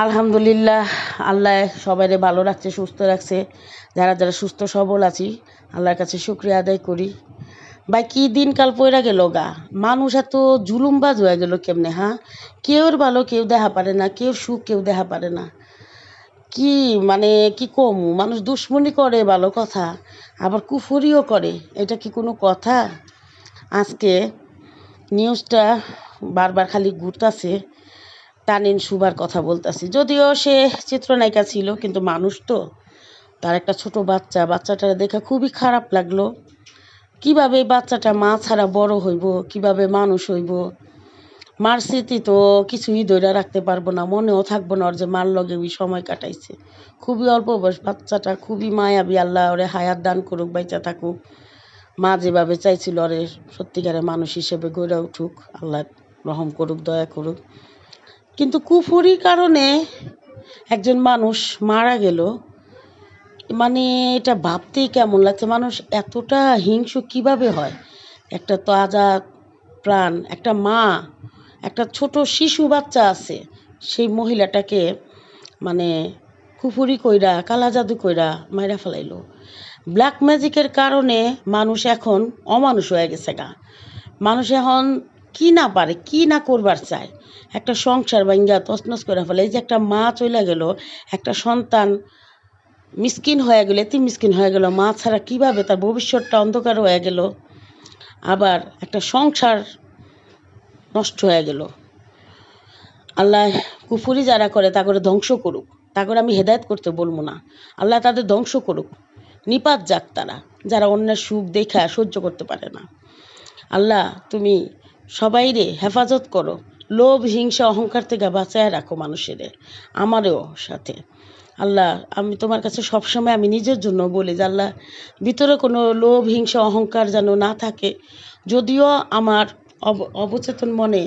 আলহামদুলিল্লাহ, আল্লাহ সবাইরে ভালো রাখছে, সুস্থ রাখছে। যারা যারা সুস্থ সবল আছি, আল্লাহর কাছে শুকরিয়া আদায় করি। ভাই কি দিনকাল পইরা গেল গা। মানুষ এত জুলুমবাজ হয়ে গেল কেমনে, হ্যাঁ? কেউর ভালো কেউ দেখা পারে না, কেউ সুখ কেউ দেখা পারে না। কি মানে কি কমু, মানুষ দুশ্মনী করে ভালো কথা, আবার কুফরিও করে, এটা কি কোনো কথা? আজকে নিউজটা বারবার খালি ঘুরতাছে, তানিন সুবার কথা বলতাছি। যদিও সে চিত্রনায়িকা ছিল, কিন্তু মানুষ তো, তার একটা ছোট বাচ্চাটা দেখে খুবই খারাপ লাগলো। কিভাবে এই বাচ্চাটা মা ছাড়া বড় হইব, কিভাবে মানুষ হইব, মার স্মৃতি তো কিছুই ধরে রাখতে পারবো না, মনেও থাকবো না ওর যে মার লগে ওই সময় কাটাইছে। খুবই অল্প বয়স বাচ্চাটা, খুবই মায়াবী। আল্লাহ ওরে হায়াত দান করুক, বাইচা থাকুক। মা যেভাবে চাইছিল ওরে সত্যিকারে মানুষ হিসেবে গড়ে উঠুক, আল্লাহ রহম করুক, দয়া করুক। কিন্তু কুফুরির কারণে একজন মানুষ মারা গেল, মানে এটা ভাবতেই কেমন লাগছে। মানুষ এতটা হিংস্র কিভাবে হয়? একটা তাজা প্রাণ, একটা মা, একটা ছোট শিশু বাচ্চা আছে, সেই মহিলাটাকে মানে কুফুরি কইরা, কালা জাদু কইরা মাইরা ফেলাইলো। ব্ল্যাক ম্যাজিকের কারণে মানুষ এখন অমানুষ হয়ে গেছে গা। মানুষ এখন কি না পারে, কি না করবার চায়, একটা সংসার ভাঙ্গা তছনছ করে ফেলে। এই যে একটা মা চলে গেল, একটা সন্তান মিসকিন হয়ে গেল, এতি মিসকিন হয়ে গেল, মা ছাড়া কিভাবে তার ভবিষ্যৎটা অন্ধকার হয়ে গেল। আবার একটা সংসার নষ্ট হয়ে গেল। আল্লাহ কুফুরি যারা করে তা করে ধ্বংস করুক, তা করে আমি হেদায়েত করতে বলবো না। আল্লাহ তাদের ধ্বংস করুক, নিপাত যাক তারা, যারা অন্যের সুখ দেখা সহ্য করতে পারে না। আল্লাহ তুমি সবাইরে হেফাজত করো, লোভ হিংসা অহংকার থেকে বাঁচায় রাখো মানুষের, আমারও সাথে। আল্লাহ আমি তোমার কাছে সবসময় আমি নিজের জন্য বলি যে আল্লাহ ভিতরে কোনো লোভ হিংসা অহংকার যেন না থাকে। যদিও আমার অবচেতন মনে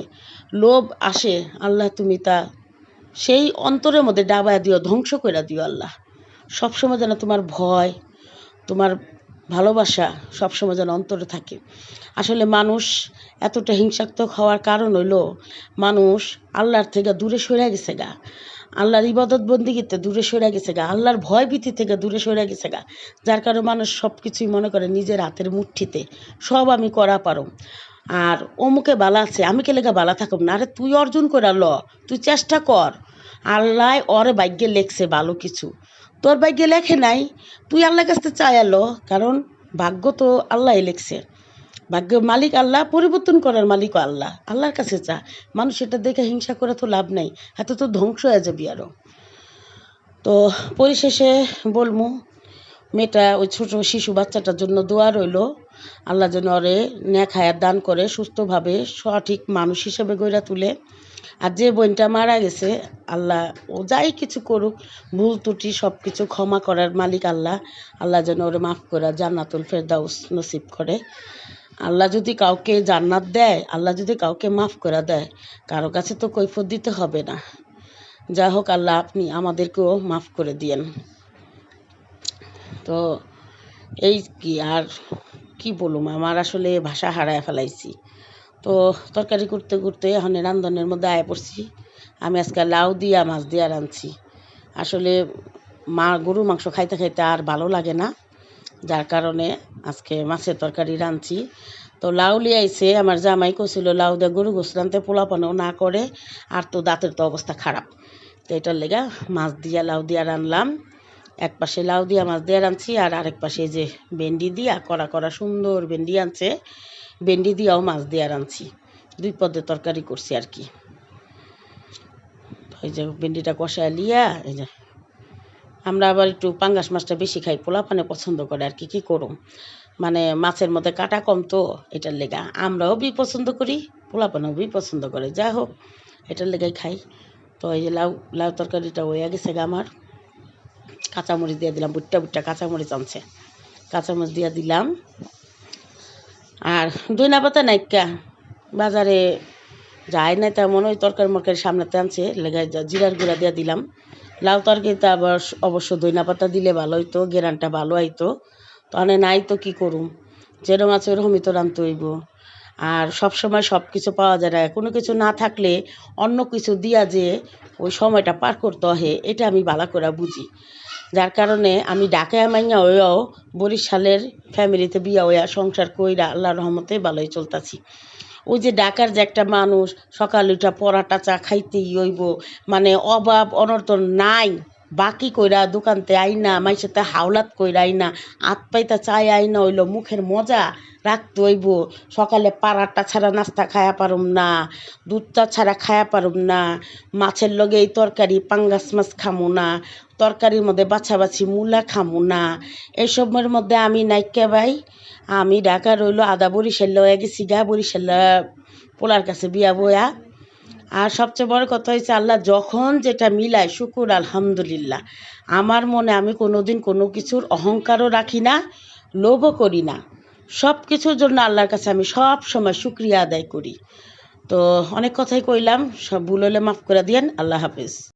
লোভ আসে, আল্লাহ তুমি তা সেই অন্তরের মধ্যে ডাবায় দিও, ধ্বংস করে দিও। আল্লাহ সবসময় যেন তোমার ভয়, তোমার ভালোবাসা সবসময় যেন অন্তরে থাকে। আসলে মানুষ এতটা হিংসাত্মক হওয়ার কারণ হইল মানুষ আল্লাহর থেকে দূরে সরে গেছে গা, আল্লাহর ইবাদত বন্দিগিতে দূরে সরে গেছে গা, আল্লাহর ভয় ভীতি থেকে দূরে সরে গেছে গা। যার কারণে মানুষ সব কিছুই মনে করে নিজের হাতের মুঠিতে, সব আমি করা পারো। আর অমুকে বালা আছে, আমি কে লেগে বালা থাকুম না? আরে তুই অর্জন করে ল, তুই চেষ্টা কর। আল্লাহ ওরে ভাগ্যে লেখছে ভালো কিছু, তোর ভাগ্যে লেখে নাই, তুই আল্লাহর কাছে চাই আলো। কারণ ভাগ্য তো আল্লাহ লেখছে, ভাগ্য মালিক আল্লাহ, পরিবর্তন করার মালিকও আল্লাহ। আল্লাহর কাছে চা। মানুষ এটা দেখে হিংসা করে তো লাভ নাই, এত তো ধ্বংস হয়ে যাবি আরও। তো পরিশেষে বলবো, মেয়েটা ওই ছোট শিশু বাচ্চাটার জন্য দোয়া রইল, আল্লাহ যেন ওরে নেক হায়াত দান করে, সুস্থভাবে সঠিক মানুষ হিসেবে গড়ে তুলে। আর যে বোনটা মারা গেছে, আল্লাহ ও যাই কিছু করুক, ভুল ত্রুটি সব কিছু ক্ষমা করার মালিক আল্লাহ। আল্লাহ যেন ওরে মাফ করে জান্নাতুল ফেরদাউস নসিব করে। আল্লাহ যদি কাউকে জান্নাত দেয়, আল্লাহ যদি কাউকে মাফ করে দেয়, কারো কাছে তো কৈফিয়ত দিতে হবে না। যা হোক আল্লাহ আপনি আমাদেরকেও মাফ করে দিয়েন। তো এই কি আর কি বলুম, আমার আসলে ভাষা হারায় ফেলাইছি। তো তরকারি করতে করতে এখন রান্ধনের মধ্যে আয় পড়ছি। আমি আজকে লাউ দিয়া মাছ দিয়া রাঁধছি। আসলে গরুর মাংস খাইতে খাইতে আর ভালো লাগে না, যার কারণে আজকে মাছের তরকারি রাঁধছি। তো লাউ লিয়াইছে, আমার জামাই কছিল লাউ দিয়ে গরু গোস রাঁধতে, পোলাপানও না করে, আর তো দাঁতের তো অবস্থা খারাপ। তো এটার লেগা মাছ দিয়া লাউ দিয়া রাঁধলাম। এক পাশে লাউ দিয়া মাছ দিয়া রাঁধছি, আর আরেক পাশে যে ভেন্ডি দিয়া কড়া কড়া সুন্দর ভেন্ডি আনছে, ভেন্ডি দিয়াও মাছ দিয়া রাঁধছি। দুই পদের তরকারি করছি আর কি। এই যে ভেন্ডিটা কষায় লিয়া, এই যে আমরা আবার একটু পাঙ্গাস মাছটা বেশি খাই, পোলাপানে পছন্দ করে আর কি। কী করুম, মানে মাছের মধ্যে কাটা কম তো, এটার লেগা আমরাও পছন্দ করি, পোলাপানেও পছন্দ করে। যা হোক এটার লেগাই খাই। তো এই যে লাউ লাউ তরকারিটা হয়ে গেছে গা আমার। কাঁচামরিচ দিয়ে দিলাম, বুট্টা বুট্টা কাঁচামরিচ আনছে, কাঁচামরিচ দিয়ে দিলাম। আর ধইনা পাতা নাইকা বাজারে যায় না তেমন, ওই তরকারি মরকারি সামনেতে আনছে, লেগে জিরার গুঁড়া দিয়ে দিলাম। লাউ তরকারিতে আবার অবশ্য ধইনা পাতা দিলে ভালো হইতো, গেরানটা ভালো হইতো। তো নাই তো কী করুম, যেরকম আছে ওরকমই তো রাঁধতে হইব। আর সব সময় সব কিছু পাওয়া যায় না, কোনো কিছু না থাকলে অন্য কিছু দিয়া যে ওই সময়টা পার করতে হয় এটা আমি ভালো করে বুঝি। যার কারণে আমি ঢাকায় মাইয়া হইয়াও বরিশালের ফ্যামিলিতে বিয়া হইয়া সংসার কইরা আল্লাহর রহমতে ভালোই চলতাছি। ওই যে ঢাকার যে একটা মানুষ সকাল উঠা পরাটা চা খাইতেই হইব, মানে অভাব অনর্থন নাই, বাকি কইরা দোকানতে আইনা মাইসেতে হাওলাত কইরা আইনা আত পাইতা চাই আইনা হইল মুখের মজা রাখতে হইব। সকালে পারাটা ছাড়া নাস্তা খায়া পারুম না, দুধ চা ছাড়া খায়া পারুম না, মাছের লগে এই তরকারি পাঙ্গাস মাছ খামু না, তরকারির মধ্যে বাছাবাছি মূলা খামু না, এসবের মধ্যে আমি নাইকা ভাই আমি ঢাকা রইল আদা বরিশাল হয়ে গেছি গা, বরিশাল পোলার কাছে বিয়া বয়া। আর সবচেয়ে বড় কথা হয়েছে আল্লাহ যখন যেটা মিলায় শুকুর আলহামদুলিল্লাহ। আমার মনে আমি কোনোদিন কোনো কিছুর অহংকারও রাখি না, লোভও করি না। সব কিছুর জন্য আল্লাহর কাছে আমি সব সময় শুক্রিয়া আদায় করি। তো অনেক কথাই কইলাম, সব ভুল হলে মাফ করে দিয়েন। আল্লাহ হাফেজ।